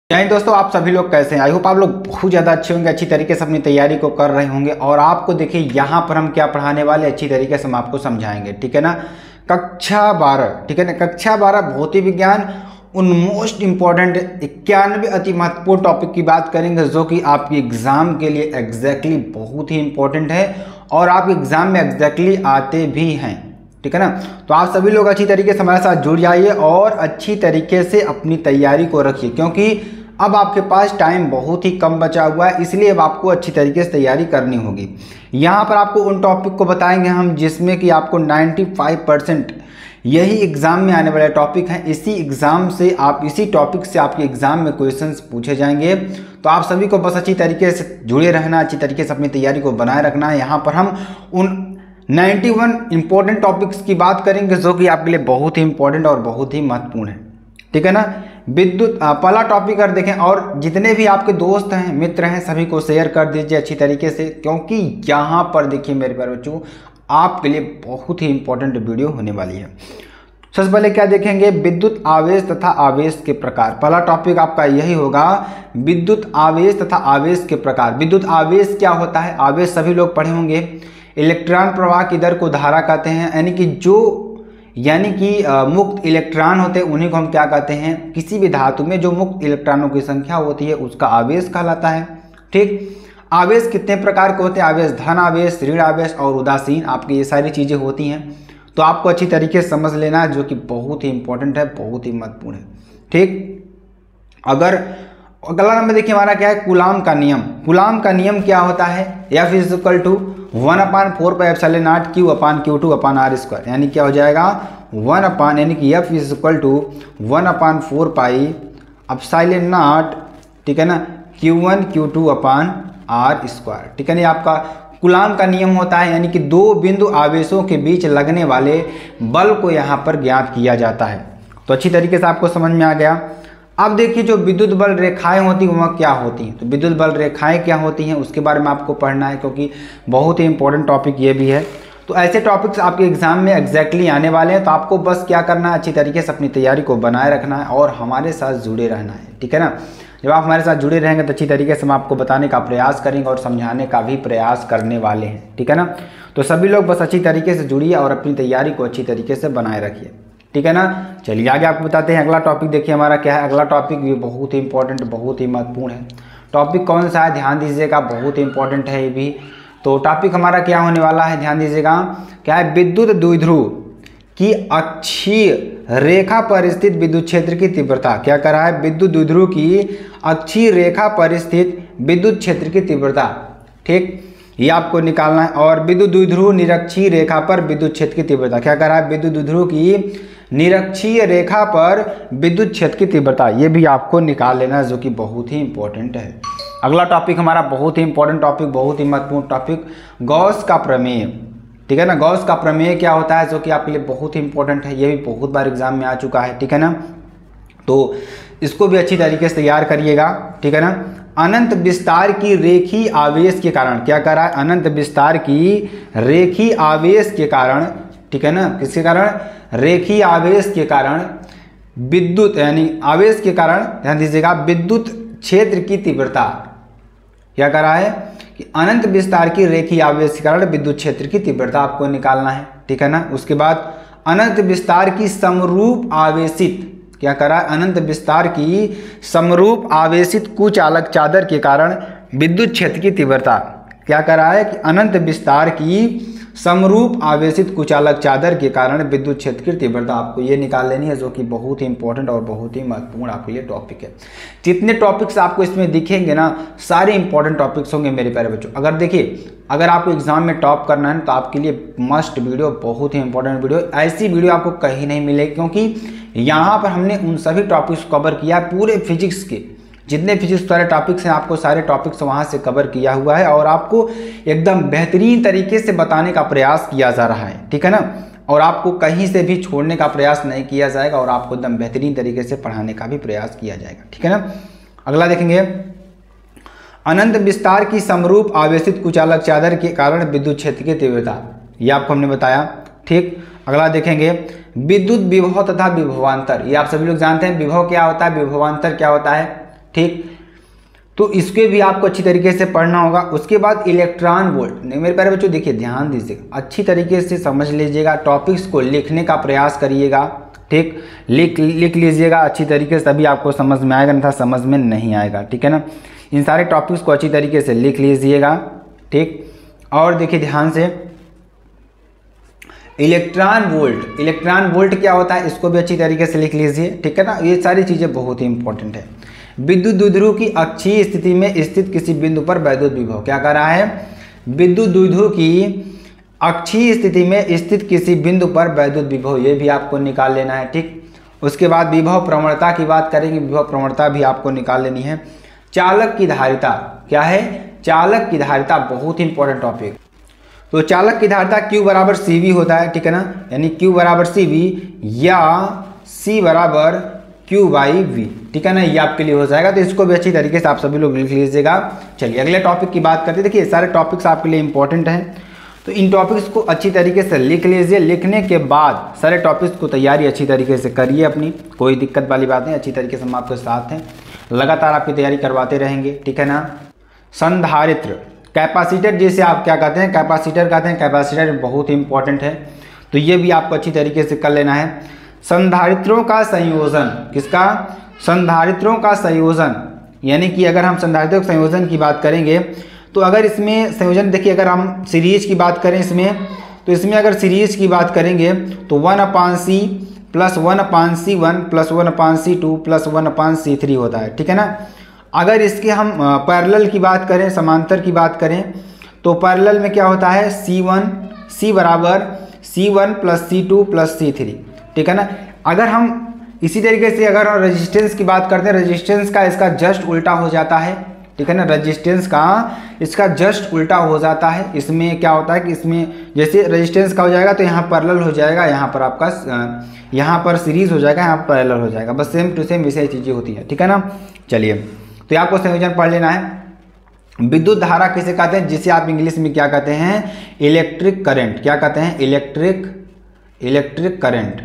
जय हिंद दोस्तों, आप सभी लोग कैसे हैं। आई होप आप लोग बहुत ज़्यादा अच्छे होंगे, अच्छी तरीके से अपनी तैयारी को कर रहे होंगे। और आपको देखिए यहाँ पर हम क्या पढ़ाने वाले अच्छी तरीके से हम आपको समझाएंगे, ठीक है ना। कक्षा 12, ठीक है ना। कक्षा 12 भौतिक विज्ञान उन मोस्ट इम्पॉर्टेंट 91 अति महत्वपूर्ण टॉपिक की बात करेंगे जो कि आपके एग्जाम के लिए एग्जैक्टली बहुत ही इंपॉर्टेंट है और आप एग्जाम में एग्जैक्टली आते भी हैं, ठीक है ना। तो आप सभी लोग अच्छी तरीके से हमारे साथ जुड़ जाइए और अच्छी तरीके से अपनी तैयारी को रखिए, क्योंकि अब आपके पास टाइम बहुत ही कम बचा हुआ है, इसलिए अब आपको अच्छी तरीके से तैयारी करनी होगी। यहाँ पर आपको उन टॉपिक को बताएंगे हम जिसमें कि आपको 95% यही एग्ज़ाम में आने वाले टॉपिक हैं। इसी टॉपिक से आपके एग्ज़ाम में क्वेश्चंस पूछे जाएंगे। तो आप सभी को बस अच्छी तरीके से जुड़े रहना, अच्छी तरीके से अपनी तैयारी को बनाए रखना है। यहाँ पर हम उन 91 इंपॉर्टेंट टॉपिक्स की बात करेंगे जो कि आपके लिए बहुत ही इंपॉर्टेंट और बहुत ही महत्वपूर्ण है, ठीक है ना। विद्युत पहला टॉपिक अगर देखें, और जितने भी आपके दोस्त हैं, मित्र हैं, सभी को शेयर कर दीजिए अच्छी तरीके से, क्योंकि यहाँ पर देखिए मेरे प्यारे बच्चों आपके लिए बहुत ही इंपॉर्टेंट वीडियो होने वाली है। सबसे पहले क्या देखेंगे, विद्युत आवेश तथा आवेश के प्रकार। पहला टॉपिक आपका यही होगा, विद्युत आवेश तथा आवेश के प्रकार। विद्युत आवेश क्या होता है? आवेश सभी लोग पढ़े होंगे। इलेक्ट्रॉन प्रवाह की दर को धारा कहते हैं, यानी कि मुक्त इलेक्ट्रॉन होते हैं उन्हीं को हम क्या कहते हैं, किसी भी धातु में जो मुक्त इलेक्ट्रॉनों की संख्या होती है उसका आवेश कहलाता है, ठीक। आवेश कितने प्रकार के होते हैं? आवेश धन आवेश, ऋण आवेश और उदासीन, आपकी ये सारी चीज़ें होती हैं। तो आपको अच्छी तरीके से समझ लेना है, जो कि बहुत ही इंपॉर्टेंट है, बहुत ही महत्वपूर्ण है, ठीक। अगला नंबर देखिए हमारा क्या है, कूलाम का नियम। कूलाम का नियम क्या होता है? F = 1/4πε0 Q/Q2/r², यानी क्या हो जाएगा 1 यानी कि F = 1/4πε0, ठीक है ना, Q1 Q2/r², ठीक है ना। आपका कूलाम का नियम होता है, यानी कि दो बिंदु आवेशों के बीच लगने वाले बल को यहाँ पर ज्ञात किया जाता है। तो अच्छी तरीके से आपको समझ में आ गया। अब देखिए जो विद्युत बल रेखाएं होती हैं वह क्या होती हैं। तो विद्युत बल रेखाएं क्या होती हैं उसके बारे में आपको पढ़ना है, क्योंकि बहुत ही इंपॉर्टेंट टॉपिक ये भी है। तो ऐसे टॉपिक्स आपके एग्जाम में एग्जैक्टली आने वाले हैं। तो आपको बस क्या करना है, अच्छी तरीके से अपनी तैयारी को बनाए रखना है और हमारे साथ जुड़े रहना है, ठीक है ना। जब आप हमारे साथ जुड़े रहेंगे तो अच्छी तरीके से हम आपको बताने का प्रयास करेंगे और समझाने का भी प्रयास करने वाले हैं, ठीक है ना। तो सभी लोग बस अच्छी तरीके से जुड़िए और अपनी तैयारी को अच्छी तरीके से बनाए रखिए, ठीक है ना। चलिए आगे आपको बताते हैं। अगला टॉपिक देखिए हमारा क्या है। अगला टॉपिक भी बहुत ही इंपॉर्टेंट, बहुत ही महत्वपूर्ण है। टॉपिक कौन सा है, ध्यान दीजिएगा, बहुत ही इंपॉर्टेंट है ये भी। तो टॉपिक हमारा क्या होने वाला है, ध्यान दीजिएगा, क्या है, विद्युत द्विध्रुव की अक्षीय रेखा पर स्थित विद्युत क्षेत्र की तीव्रता। क्या कर रहा है, विद्युत द्विध्रुव की अक्षीय रेखा पर स्थित विद्युत क्षेत्र की तीव्रता, ठीक, ये आपको निकालना है। और विद्युत द्विध्रुव निरक्षीय रेखा पर विद्युत क्षेत्र की तीव्रता, क्या कर रहा है, विद्युत द्विध्रुव की निरक्षीय रेखा पर विद्युत क्षेत्र की तीव्रता, ये भी आपको निकाल लेना, जो कि बहुत ही इंपॉर्टेंट है। अगला टॉपिक हमारा बहुत ही इंपॉर्टेंट टॉपिक, बहुत ही महत्वपूर्ण टॉपिक, गॉस का प्रमेय, ठीक है ना। गॉस का प्रमेय क्या होता है, जो कि आपके लिए बहुत ही इंपॉर्टेंट है, ये भी बहुत बार एग्जाम में आ चुका है, ठीक है ना। तो इसको भी अच्छी तरीके से तैयार करिएगा, ठीक है ना। अनंत विस्तार की रेखीय आवेश के कारण, क्या कर रहा है, अनंत विस्तार की रेखीय आवेश के कारण, ठीक है ना, किसके कारण, रेखीय आवेश के कारण विद्युत, यानी आवेश के कारण, ध्यान दीजिएगा, विद्युत क्षेत्र की तीव्रता, क्या कर रहा है कि अनंत विस्तार की रेखीय आवेश के कारण विद्युत क्षेत्र की तीव्रता आपको निकालना है, ठीक है ना। उसके बाद अनंत विस्तार की समरूप आवेशित, क्या करा, अनंत विस्तार की समरूप आवेशित कुचालक चादर के कारण विद्युत क्षेत्र की तीव्रता, क्या करा है कि अनंत विस्तार की समरूप आवेशित कुचालक चादर के कारण विद्युत क्षेत्र की तीव्रता आपको ये निकाल लेनी है, जो कि बहुत ही इंपॉर्टेंट और बहुत ही महत्वपूर्ण आपके लिए टॉपिक है। जितने टॉपिक्स आपको इसमें दिखेंगे ना, सारे इंपॉर्टेंट टॉपिक्स होंगे मेरे प्यारे बच्चों। अगर देखिए, अगर आपको एग्जाम में टॉप करना है तो आपके लिए मस्ट वीडियो, बहुत ही इंपॉर्टेंट वीडियो, ऐसी वीडियो आपको कहीं नहीं मिलेगी, क्योंकि यहाँ पर हमने उन सभी टॉपिक्स को कवर किया है, पूरे फिजिक्स के जितने फिजिक्स सारे टॉपिक्स हैं, आपको सारे टॉपिक्स वहाँ से कवर किया हुआ है और आपको एकदम बेहतरीन तरीके से बताने का प्रयास किया जा रहा है, ठीक है ना। और आपको कहीं से भी छोड़ने का प्रयास नहीं किया जाएगा और आपको एकदम बेहतरीन तरीके से पढ़ाने का भी प्रयास किया जाएगा, ठीक है ना। अगला देखेंगे, अनंत विस्तार की समरूप आवेशित कुचालक चादर के कारण विद्युत क्षेत्र की तीव्रता, ये आपको हमने बताया, ठीक। अगला देखेंगे, विद्युत विभव तथा विभवांतर, ये आप सभी लोग जानते हैं। विभव क्या होता है, विभवांतर क्या होता है, ठीक, तो इसके भी आपको अच्छी तरीके से पढ़ना होगा। उसके बाद इलेक्ट्रॉन वोल्ट। मेरे प्यारे बच्चों देखिए, ध्यान दीजिएगा, अच्छी तरीके से समझ लीजिएगा, टॉपिक्स को लिखने का प्रयास करिएगा, ठीक, लिख लीजिएगा अच्छी तरीके से, तभी आपको समझ में आएगा, नहीं समझ में नहीं आएगा, ठीक है ना। इन सारे टॉपिक्स को अच्छी तरीके से लिख लीजिएगा, ठीक। और देखिए ध्यान से, इलेक्ट्रॉन वोल्ट क्या होता है, इसको भी अच्छी तरीके से लिख लीजिए, ठीक है ना। ये सारी चीज़ें बहुत ही इंपॉर्टेंट है। विद्युत द्विध्रुव की अक्षीय स्थिति में स्थित किसी बिंदु पर वैद्युत विभव, क्या कर रहा है, विद्युत द्विध्रुव की अक्षीय स्थिति में स्थित किसी बिंदु पर वैद्युत विभव, ये भी आपको निकाल लेना है, ठीक। उसके बाद विभव प्रवणता की बात करेंगे, विभव प्रवणता भी आपको निकाल लेनी है। चालक की धारिता क्या है, चालक की धारिता बहुत ही इंपॉर्टेंट टॉपिक। तो चालक की धारिता Q बराबर CV होता है, ठीक है ना, यानी Q बराबर CV या C बराबर Q बाई V, ठीक है ना, ये आपके लिए हो जाएगा। तो इसको भी अच्छी तरीके से आप सभी लोग लिख लीजिएगा। चलिए अगले टॉपिक की बात करते हैं। देखिए सारे टॉपिक्स आपके लिए इंपॉर्टेंट हैं, तो इन टॉपिक्स को अच्छी तरीके से लिख लीजिए। लिखने के बाद सारे टॉपिक्स को तैयारी अच्छी तरीके से करिए अपनी, कोई दिक्कत वाली बात नहीं, अच्छी तरीके से हम आपके साथ हैं, लगातार आपकी तैयारी करवाते रहेंगे, ठीक है ना। संधारित्र, कैपेसिटर जिसे आप क्या कहते हैं, कैपेसिटर कहते हैं, कैपेसिटर बहुत ही इंपॉर्टेंट है, तो ये भी आपको अच्छी तरीके से कर लेना है। संधारित्रों का संयोजन, किसका, संधारित्रों का संयोजन, यानी कि अगर हम संधारित्रों के संयोजन की बात करेंगे तो अगर इसमें संयोजन देखिए, अगर हम सीरीज की बात करें इसमें, तो इसमें अगर सीरीज की बात करेंगे तो 1/C plus 1/C1 plus 1/C2 plus 1/C3 होता है, ठीक है ना। अगर इसके हम पैरेलल की बात करें, समांतर की बात करें, तो पैरेलल में क्या होता है, C बराबर C1 plus C2 plus C3, ठीक है ना। अगर हम इसी तरीके से अगर रेजिस्टेंस की बात करते हैं, रेजिस्टेंस का इसका जस्ट उल्टा हो जाता है, ठीक है ना, रेजिस्टेंस का इसका जस्ट उल्टा हो जाता है। इसमें क्या होता है कि इसमें जैसे रेजिस्टेंस का हो जाएगा तो यहाँ पैरेलल हो जाएगा, यहाँ पर आपका यहाँ पर सीरीज हो जाएगा, यहाँ पर पैरेलल हो जाएगा, बस सेम टू सेम वैसे ही चीज़ें होती हैं, ठीक है ना। चलिए तो आपको संयोजन पढ़ लेना है। विद्युत धारा किसे कहते हैं, जिसे आप इंग्लिश में क्या कहते हैं, इलेक्ट्रिक करंट, क्या कहते हैं, इलेक्ट्रिक करंट।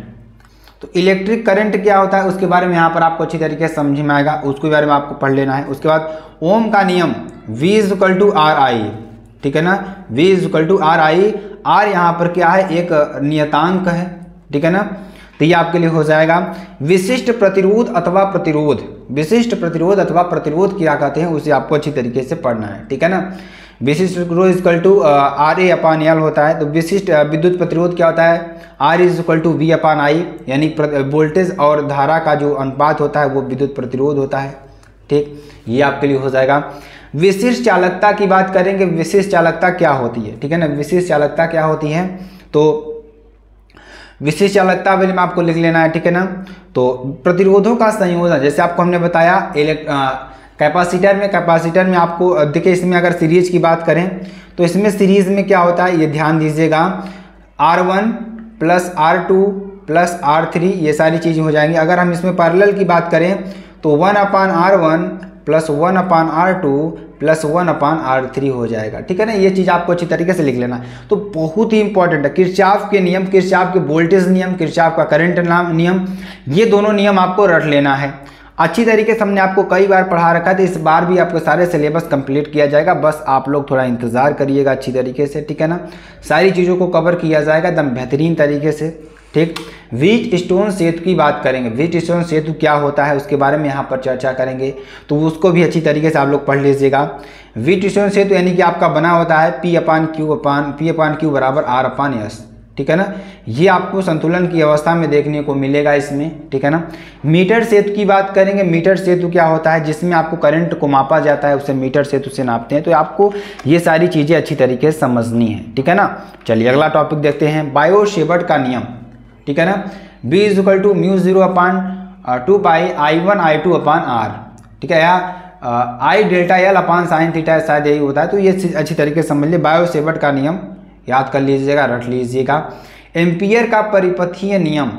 तो इलेक्ट्रिक करंट क्या होता है उसके बारे में यहाँ पर आपको अच्छी तरीके से समझ में आएगा, उसके बारे में आपको पढ़ लेना है। उसके बाद ओम का नियम V = RI, ठीक है ना, V = RI, R यहाँ पर क्या है, एक नियतांक है, ठीक है ना, तो ये आपके लिए हो जाएगा। विशिष्ट प्रतिरोध अथवा प्रतिरोध, विशिष्ट प्रतिरोध अथवा प्रतिरोध क्या कहते हैं उसे आपको अच्छी तरीके से पढ़ना है, ठीक है ना। विशिष्ट प्रतिरोध RA/L होता है, तो विशिष्ट विद्युत प्रतिरोध क्या होता है, R = V/I, यानी वोल्टेज और धारा का जो अनुपात होता है वो विद्युत प्रतिरोध होता है, ठीक, ये आपके लिए हो जाएगा। विशिष्ट चालकता की बात करेंगे, विशिष्ट चालकता क्या होती है, ठीक है ना, विशिष्ट चालकता क्या होती है, तो विशिष्ट चालकता में आपको लिख लेना है, ठीक है ना। तो प्रतिरोधों का संयोजन, जैसे आपको हमने बताया कैपेसिटर में आपको देखिए, इसमें अगर सीरीज की बात करें तो इसमें सीरीज में क्या होता है, ये ध्यान दीजिएगा, R1 plus R2 plus R3, ये सारी चीज़ें हो जाएंगी। अगर हम इसमें पैरेलल की बात करें तो 1/R1 plus 1/R2 plus 1/R3 हो जाएगा, ठीक है ना। ये चीज़ आपको अच्छी तरीके से लिख लेना है। तो बहुत ही इंपॉर्टेंट है, किरचॉफ के नियम, किरचॉफ के वोल्टेज नियम, किरचॉफ का करंट नियम, ये दोनों नियम आपको रट लेना है अच्छी तरीके से। हमने आपको कई बार पढ़ा रखा है, तो इस बार भी आपको सारे सिलेबस कंप्लीट किया जाएगा, बस आप लोग थोड़ा इंतज़ार करिएगा अच्छी तरीके से, ठीक है ना। सारी चीज़ों को कवर किया जाएगा एकदम बेहतरीन तरीके से, ठीक। व्हीटस्टोन सेतु की बात करेंगे, व्हीटस्टोन सेतु क्या होता है उसके बारे में यहाँ पर चर्चा करेंगे, तो उसको भी अच्छी तरीके से आप लोग पढ़ लीजिएगा। व्हीटस्टोन सेतु यानी कि आपका बना होता है P/Q बराबर R/S, ठीक है ना। ये आपको संतुलन की अवस्था में देखने को मिलेगा इसमें, ठीक है ना। मीटर सेतु की बात करेंगे, मीटर सेतु क्या होता है, जिसमें आपको करंट को मापा जाता है, उसे मीटर सेतु से नापते हैं। तो आपको ये सारी चीज़ें अच्छी तरीके से समझनी है, ठीक है ना। चलिए अगला टॉपिक देखते हैं, बायो-सेवर्ट का नियम, ठीक है ना। B = μ0/2 पाई I1I2/R, ठीक है, या I∆L/sin θ शायद यही होता है। तो ये अच्छी तरीके से समझ लीजिए, बायो-सेवर्ट का नियम याद कर लीजिएगा, रट लीजिएगा। एम्पियर का परिपथीय नियम,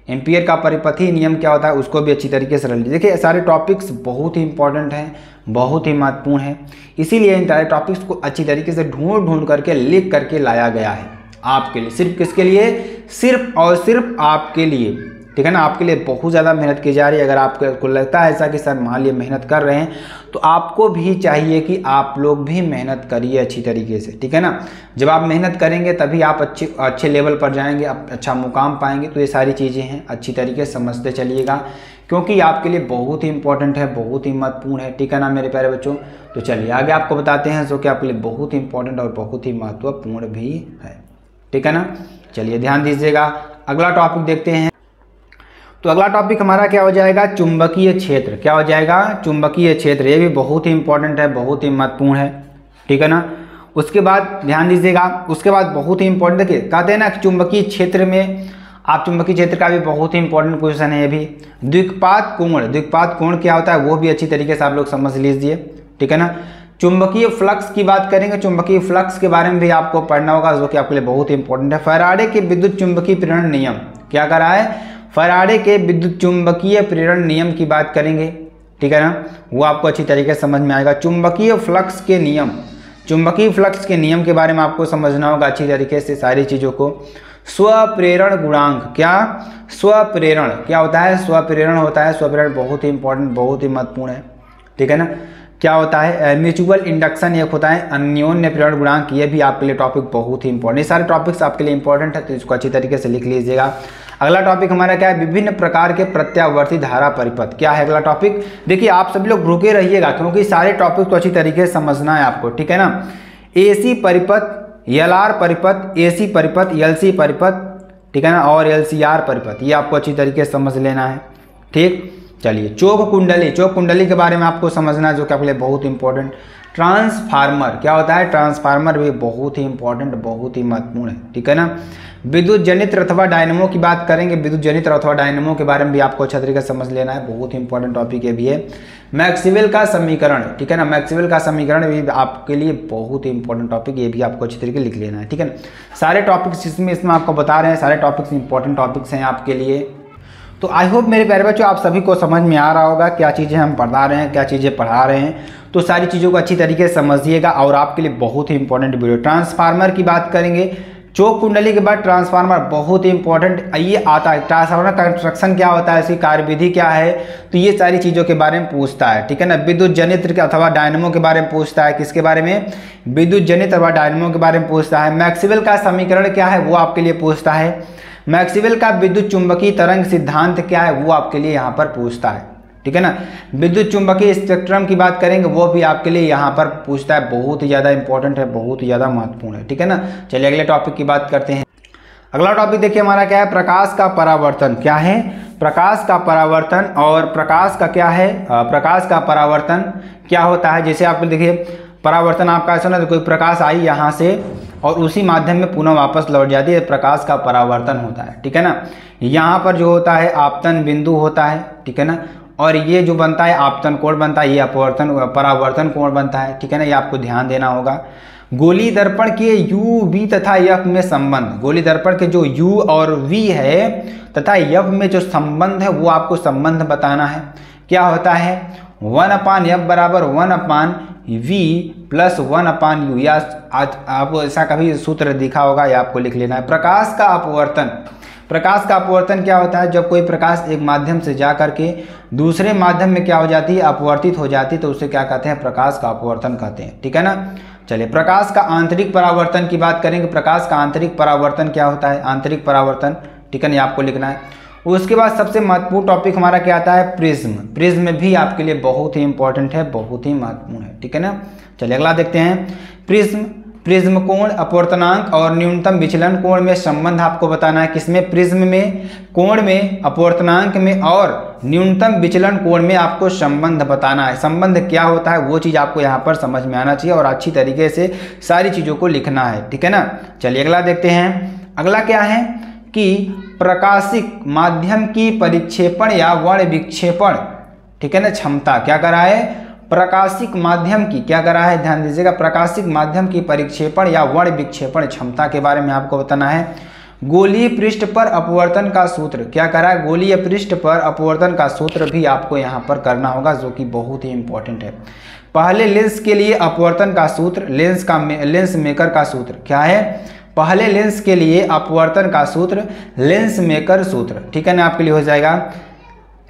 एम्पियर का परिपथीय नियम क्या होता है उसको भी अच्छी तरीके से रट लीजिए। देखिए सारे टॉपिक्स बहुत ही इंपॉर्टेंट हैं, बहुत ही महत्वपूर्ण है, इसीलिए इन सारे टॉपिक्स को अच्छी तरीके से ढूंढ करके लिख करके लाया गया है आपके लिए, सिर्फ किसके लिए, सिर्फ और सिर्फ आपके लिए, ठीक है ना। आपके लिए बहुत ज़्यादा मेहनत की जा रही है। अगर आपको लगता है ऐसा कि सर मान लिए मेहनत कर रहे हैं, तो आपको भी चाहिए कि आप लोग भी मेहनत करिए अच्छी तरीके से, ठीक है ना। जब आप मेहनत करेंगे तभी आप अच्छे लेवल पर जाएंगे, आप अच्छा मुकाम पाएंगे। तो ये सारी चीज़ें हैं, अच्छी तरीके से समझते चलिएगा, क्योंकि आपके लिए बहुत ही इंपॉर्टेंट है, बहुत ही महत्वपूर्ण है, ठीक है ना मेरे प्यारे बच्चों। तो चलिए आगे आपको बताते हैं जो कि आपके लिए बहुत ही इंपॉर्टेंट और बहुत ही महत्वपूर्ण भी है, ठीक है ना। चलिए ध्यान दीजिएगा, अगला टॉपिक देखते हैं। तो अगला टॉपिक हमारा क्या हो जाएगा, चुंबकीय क्षेत्र। क्या हो जाएगा, चुंबकीय क्षेत्र। ये भी बहुत ही इंपॉर्टेंट है, बहुत ही महत्वपूर्ण है, ठीक है ना। उसके बाद ध्यान दीजिएगा, उसके बाद बहुत ही इंपॉर्टेंट देखिए, कहते हैं ना कि चुंबकीय क्षेत्र में, आप चुंबकीय क्षेत्र का भी बहुत ही इंपॉर्टेंट क्वेश्चन है ये भी। द्विपात कोण, द्विपात कोण क्या होता है वो भी अच्छी तरीके से आप लोग समझ लीजिए, ठीक है ना। चुंबकीय फ्लक्स की बात करेंगे, चुंबकीय फ्लक्स के बारे में भी आपको पढ़ना होगा, जो कि आपके लिए बहुत ही इंपॉर्टेंट है। फैराडे के विद्युत चुंबकीय प्रेरण नियम, क्या करा है, फैराडे के विद्युत चुंबकीय प्रेरण नियम की बात करेंगे, ठीक है ना। वो आपको अच्छी तरीके से समझ में आएगा। चुंबकीय फ्लक्स के नियम, चुंबकीय फ्लक्स के नियम के बारे में आपको समझना होगा अच्छी तरीके से सारी चीज़ों को। स्वप्रेरण गुणांक, क्या स्वप्रेरण क्या होता है, स्वप्रेरण होता है, स्वप्रेरण बहुत ही इंपॉर्टेंट, बहुत ही महत्वपूर्ण है, ठीक है ना। क्या होता है, म्यूचुअल इंडक्शन एक होता है, अन्योन्य प्रेरण गुणांक, ये भी आपके लिए टॉपिक बहुत ही इंपॉर्टेंट। ये सारे टॉपिक्स आपके लिए इंपॉर्टेंट है, तो इसको अच्छी तरीके से लिख लीजिएगा। अगला टॉपिक हमारा क्या है, विभिन्न प्रकार के प्रत्यावर्ती धारा परिपथ। क्या है अगला टॉपिक, देखिए आप सभी लोग रुके रहिएगा, क्योंकि सारे टॉपिक को अच्छी तरीके से समझना है आपको, ठीक है ना। एसी परिपथ, एलआर परिपथ, एसी परिपथ, एलसी परिपथ, ठीक है ना, और एलसीआर परिपथ, ये आपको अच्छी तरीके से समझ लेना है, ठीक। चलिए चौक कुंडली, चौक कुंडली के बारे में आपको समझना है, जो कि आपके लिए बहुत इंपॉर्टेंट। ट्रांसफार्मर, क्या होता है, ट्रांसफार्मर भी बहुत ही इंपॉर्टेंट, बहुत ही महत्वपूर्ण है, ठीक है ना। विद्युत जनित्र अथवा डायनमो की बात करेंगे, विद्युत जनित्र अथवा डायनमो के बारे में भी आपको अच्छा तरीके से समझ लेना है, बहुत ही इंपॉर्टेंट टॉपिक ये भी है। मैक्सवेल का समीकरण, ठीक है ना, मैक्सवेल का समीकरण भी आपके लिए बहुत ही इंपॉर्टेंट टॉपिक, ये भी आपको अच्छी तरीके लिख लेना है, ठीक है ना। सारे टॉपिक्स इसमें आपको बता रहे हैं, सारे टॉपिक्स इंपॉर्टेंट टॉपिक्स हैं आपके लिए। तो आई होप मेरे प्यारे बच्चों आप सभी को समझ में आ रहा होगा क्या चीज़ें हम पढ़ा रहे हैं, क्या चीज़ें पढ़ा रहे हैं। तो सारी चीज़ों को अच्छी तरीके से समझिएगा, और आपके लिए बहुत ही इंपॉर्टेंट वीडियो। ट्रांसफार्मर की बात करेंगे, चौक कुंडली के बाद ट्रांसफार्मर बहुत ही इंपॉर्टेंट ये आता है। ट्रांसफार्मर कंस्ट्रक्शन क्या होता है, इसकी कार्यविधि क्या है, तो ये सारी चीज़ों के बारे में पूछता है, ठीक है ना। विद्युत जनित्र अथवा डायनमो के बारे में पूछता है, किसके बारे में, विद्युत जनित्र अथवा डायनमो के बारे में पूछता है। मैक्सवेल का समीकरण क्या है वो आपके लिए पूछता है। मैक्सवेल का विद्युत चुंबकीय तरंग सिद्धांत क्या है वो आपके लिए यहाँ पर पूछता है, ठीक है ना। विद्युत चुंबकीय स्पेक्ट्रम की बात करेंगे, वो भी आपके लिए यहाँ पर पूछता है, बहुत ही ज़्यादा इंपॉर्टेंट है, बहुत ही ज़्यादा महत्वपूर्ण है, ठीक है ना। चलिए अगले टॉपिक की बात करते हैं। अगला टॉपिक देखिए हमारा क्या है, प्रकाश का परावर्तन। क्या है, प्रकाश का परावर्तन। और प्रकाश का क्या है, प्रकाश का परावर्तन क्या होता है, जैसे आप देखिए परावर्तन आपका ऐसा ना, तो कोई प्रकाश आई यहाँ से और उसी माध्यम में पुनः वापस लौट जाती है, प्रकाश का परावर्तन होता है, ठीक है ना। यहाँ पर जो होता है आपतन बिंदु होता है, ठीक है ना, और ये जो बनता है आपतन कोण बनता है, ये अपवर्तन परावर्तन कोण बनता है, ठीक है ना, ये आपको ध्यान देना होगा। गोली दर्पण के यू वी तथा यफ में संबंध, गोली दर्पण के जो यू और वी है तथा यफ में जो संबंध है वो आपको संबंध बताना है। क्या होता है, 1/f बराबर 1/v प्लस 1/u, या आपको ऐसा कभी सूत्र दिखा होगा, या आपको लिख लेना है। प्रकाश का अपवर्तन, प्रकाश का अपवर्तन क्या होता है, जब कोई प्रकाश एक माध्यम से जा करके दूसरे माध्यम में क्या हो जाती है, अपवर्तित हो जाती है, तो उसे क्या कहते हैं, प्रकाश का अपवर्तन कहते हैं, ठीक है ना। चलिए प्रकाश का आंतरिक परावर्तन की बात करेंगे, प्रकाश का आंतरिक परावर्तन क्या होता है, आंतरिक परावर्तन, ठीक है ना, ये आपको लिखना है। उसके बाद सबसे महत्वपूर्ण टॉपिक हमारा क्या आता है, प्रिज्म। प्रिज्म भी आपके लिए बहुत ही इंपॉर्टेंट है, बहुत ही महत्वपूर्ण है, ठीक है ना। चलिए अगला देखते हैं, प्रिज्म। प्रिज्म कोण, अपवर्तनांक और न्यूनतम विचलन कोण में संबंध आपको बताना है, किसमें, प्रिज्म में, कोण में, अपवर्तनांक में और न्यूनतम विचलन कोण में आपको संबंध बताना है। संबंध क्या होता है वो चीज़ आपको यहाँ पर समझ में आना चाहिए और अच्छी तरीके से सारी चीज़ों को लिखना है, ठीक है ना। चलिए अगला देखते हैं, अगला क्या है कि प्रकाशिक माध्यम की परिक्षेपण या वर्ण विक्षेपण, ठीक है ना, क्षमता क्या करा है, प्रकाशिक माध्यम की क्या करा है, ध्यान दीजिएगा, प्रकाशिक माध्यम की परिक्षेपण या वर्ण विक्षेपण क्षमता के बारे में आपको बताना है। गोलीय पृष्ठ पर अपवर्तन का सूत्र क्या करा है, गोलीय पृष्ठ पर अपवर्तन का सूत्र भी आपको यहाँ पर करना होगा, जो कि बहुत ही इंपॉर्टेंट है। पहले लेंस के लिए अपवर्तन का सूत्र, लेंस मेकर का सूत्र क्या है, पहले लेंस के लिए अपवर्तन का सूत्र, लेंस मेकर सूत्र, ठीक है ना, आपके लिए हो जाएगा।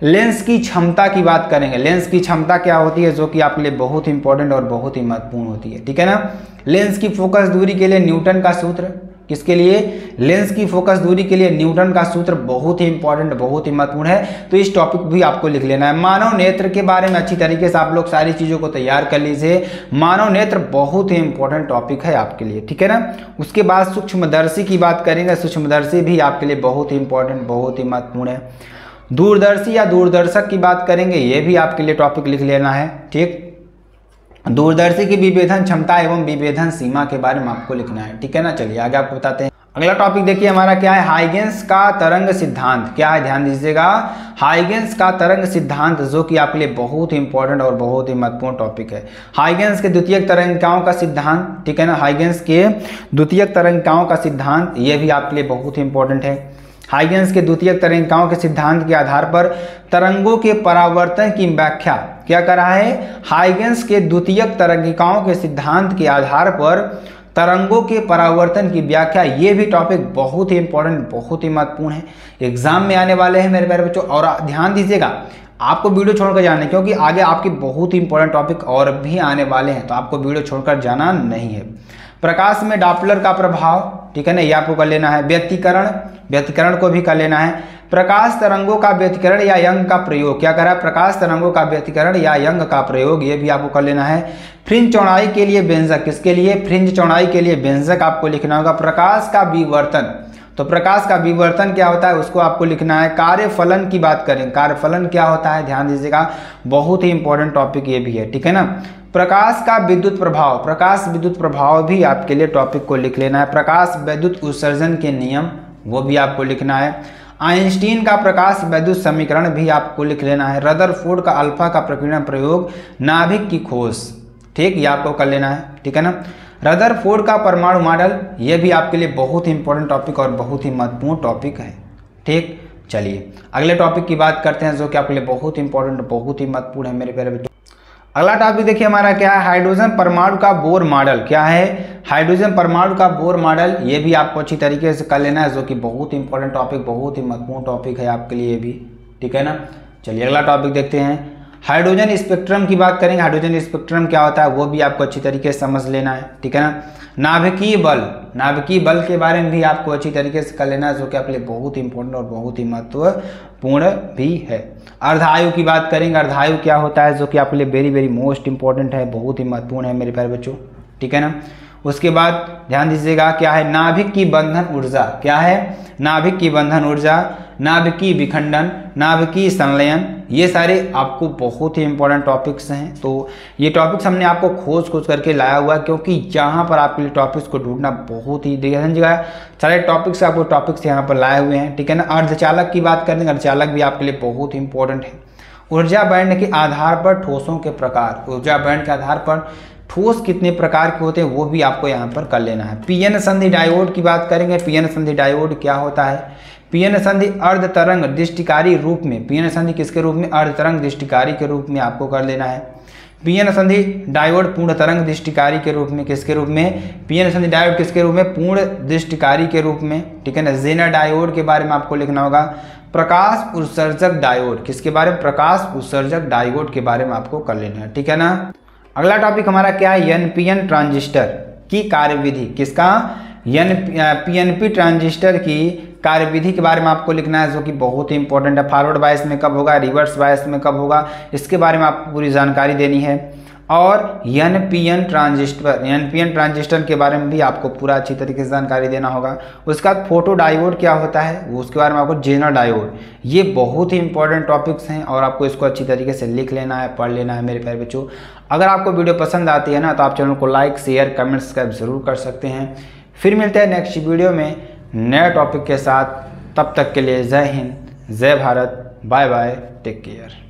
लेंस की क्षमता की बात करेंगे, लेंस की क्षमता क्या होती है, जो कि आपके लिए बहुत इंपॉर्टेंट और बहुत ही महत्वपूर्ण होती है, ठीक है ना। लेंस की फोकस दूरी के लिए न्यूटन का सूत्र, किसके लिए, लेंस की फोकस दूरी के लिए न्यूटन का सूत्र बहुत ही इंपॉर्टेंट, बहुत ही महत्वपूर्ण है, तो इस टॉपिक भी आपको लिख लेना है। मानव नेत्र के बारे में अच्छी तरीके से आप लोग सारी चीज़ों को तैयार कर लीजिए। मानव नेत्र बहुत ही इंपॉर्टेंट टॉपिक है आपके लिए, ठीक है ना। उसके बाद सूक्ष्मदर्शी की बात करेंगे, सूक्ष्मदर्शी भी आपके लिए बहुत ही इंपॉर्टेंट, बहुत ही महत्वपूर्ण है। दूरदर्शी या दूरदर्शक की बात करेंगे, ये भी आपके लिए टॉपिक लिख लेना है, ठीक। दूरदर्शी की विभेदन क्षमता एवं विभेदन सीमा के बारे में आपको लिखना है, ठीक है ना। चलिए आगे आपको बताते हैं। अगला टॉपिक देखिए हमारा क्या है, हाइगेंस का तरंग सिद्धांत। क्या है, ध्यान दीजिएगा, हाइगेंस का तरंग सिद्धांत, जो कि आपके लिए बहुत ही इंपॉर्टेंट और बहुत ही महत्वपूर्ण टॉपिक है। हाइगेंस के द्वितीयक तरंगिकाओं का सिद्धांत, ठीक है ना, हाइगेंस के द्वितीयक तरंगिकाओं का सिद्धांत, ये भी आपके लिए बहुत ही इंपॉर्टेंट है। हाइगेंस के द्वितीयक तरंगिकाओं के सिद्धांत के आधार पर तरंगों के परावर्तन की व्याख्या क्या कर रहा है, हाइगेंस के द्वितीयक तरंगिकाओं के सिद्धांत के आधार पर तरंगों के परावर्तन की व्याख्या, ये भी टॉपिक बहुत ही इंपॉर्टेंट, बहुत ही महत्वपूर्ण है, एग्जाम में आने वाले हैं मेरे प्यारे बच्चों। और ध्यान दीजिएगा, आपको वीडियो छोड़कर जाना, क्योंकि आगे आपके बहुत ही इंपॉर्टेंट टॉपिक और भी आने वाले हैं, तो आपको वीडियो छोड़कर जाना नहीं है। प्रकाश में डॉपलर का प्रभाव, ठीक है ना, ये आपको कर लेना है। व्यतिकरण, व्यतिकरण को भी कर लेना है। प्रकाश तरंगों का व्यतिकरण या यंग का प्रयोग, क्या करा, प्रकाश तरंगों का व्यतिकरण या यंग का प्रयोग, ये भी आपको कर लेना है। फ्रिंज चौड़ाई के लिए व्यंजक, किसके लिए, फ्रिंज चौड़ाई के लिए व्यंजक आपको लिखना होगा। प्रकाश का विवर्तन, तो प्रकाश का विवर्तन क्या होता है, उसको आपको लिखना है। कार्यफलन की बात करें, कार्यफलन क्या होता है, ध्यान दीजिएगा, बहुत ही इंपॉर्टेंट टॉपिक ये भी है, ठीक है ना। प्रकाश का विद्युत प्रभाव, प्रकाश विद्युत प्रभाव भी आपके लिए टॉपिक को लिख लेना है। प्रकाश विद्युत उत्सर्जन के नियम, वो भी आपको लिखना है। आइंस्टीन का प्रकाश विद्युत समीकरण भी आपको लिख लेना है। रदरफोर्ड का अल्फा का प्रकीर्णन प्रयोग, नाभिक की खोज, ठीक, ये आपको कर लेना है, ठीक है ना। रदरफोर्ड का परमाणु मॉडल, ये भी आपके लिए बहुत ही इंपॉर्टेंट टॉपिक और बहुत ही महत्वपूर्ण टॉपिक है, ठीक। चलिए अगले टॉपिक की बात करते हैं, जो कि आपके लिए बहुत इंपॉर्टेंट, बहुत ही महत्वपूर्ण है मेरे प्यारे बच्चों। अगला टॉपिक देखिए हमारा क्या है, हाइड्रोजन परमाणु का बोर मॉडल। क्या है, हाइड्रोजन परमाणु का बोर मॉडल, ये भी आपको अच्छी तरीके से कर लेना है, जो कि बहुत ही इंपॉर्टेंट टॉपिक, बहुत ही महत्वपूर्ण टॉपिक है आपके लिए भी, ठीक है ना। चलिए अगला टॉपिक देखते हैं, हाइड्रोजन स्पेक्ट्रम की बात करेंगे। हाइड्रोजन स्पेक्ट्रम क्या होता है, वो भी आपको अच्छी तरीके से समझ लेना है, ठीक है ना। नाभिकीय बल, नाभिकीय बल के बारे में भी आपको अच्छी तरीके से कर लेना है, जो कि आपके लिए बहुत इंपॉर्टेंट और बहुत ही महत्वपूर्ण भी है। अर्धायु की बात करेंगे, अर्धायु क्या होता है, जो कि आपके लिए वेरी वेरी मोस्ट इंपॉर्टेंट है, बहुत ही महत्वपूर्ण है मेरे प्यारे बच्चों, ठीक है ना। उसके बाद ध्यान दीजिएगा, क्या है, नाभिक की बंधन ऊर्जा। क्या है, नाभिक की बंधन ऊर्जा, नाभिकीय विखंडन, नाभिकीय संलयन, ये सारे आपको बहुत ही इंपॉर्टेंट टॉपिक्स हैं। तो ये टॉपिक्स हमने आपको खोज करके लाया हुआ है, क्योंकि यहाँ पर आपके लिए टॉपिक्स को ढूंढना बहुत ही जगह सारे टॉपिक्स आपको टॉपिक्स यहाँ पर लाए हुए हैं, ठीक है ना। अर्धचालक की बात करेंगे, अर्धचालक भी आपके लिए बहुत ही इंपॉर्टेंट है। ऊर्जा बैंड के आधार पर ठोसों के प्रकार, ऊर्जा बैंड के आधार पर ठोस कितने प्रकार के होते हैं, वो भी आपको यहाँ पर कर लेना है। पीएन संधि डायोड की बात करेंगे, पीएन संधि डायोड क्या होता है, पीएन संधि अर्ध तरंग दृष्टिकारी रूप में, पीएन संधि किसके रूप में, अर्ध तरंग दृष्टिकारी के रूप में आपको कर लेना है। पीएन संधि डायोड पूर्ण तरंग दृष्टिकारी के रूप में, किसके रूप में, पीएन संधि डायोड किसके रूप में, पूर्ण दृष्टिकारी के रूप में, ठीक है ना। जेनर डायोड के बारे में आपको लिखना होगा। प्रकाश उत्सर्जक डायोड, किसके बारे में, प्रकाश उत्सर्जक डायोड के बारे में आपको कर लेना है, ठीक है ना। अगला टॉपिक हमारा क्या है, एनपीएन ट्रांजिस्टर की कार्यविधि, किसका, पीएनपी ट्रांजिस्टर की कार्यविधि के बारे में आपको लिखना है, जो कि बहुत ही इंपॉर्टेंट है। फॉरवर्ड बायस में कब होगा, रिवर्स बायस में कब होगा, इसके बारे में आपको पूरी जानकारी देनी है। और एनपीएन ट्रांजिस्टर के बारे में भी आपको पूरा अच्छी तरीके से जानकारी देना होगा। उसके बाद फोटो डायोड क्या होता है, वो उसके बारे में आपको, जेनर डायोड, ये बहुत ही इंपॉर्टेंट टॉपिक्स हैं और आपको इसको अच्छी तरीके से लिख लेना है, पढ़ लेना है मेरे प्यारे बच्चों। अगर आपको वीडियो पसंद आती है ना, तो आप चैनल को लाइक शेयर कमेंट सब्सक्राइब जरूर कर सकते हैं। फिर मिलते हैं नेक्स्ट वीडियो में नए टॉपिक के साथ, तब तक के लिए जय हिंद, जय Bharat, bye bye, take care.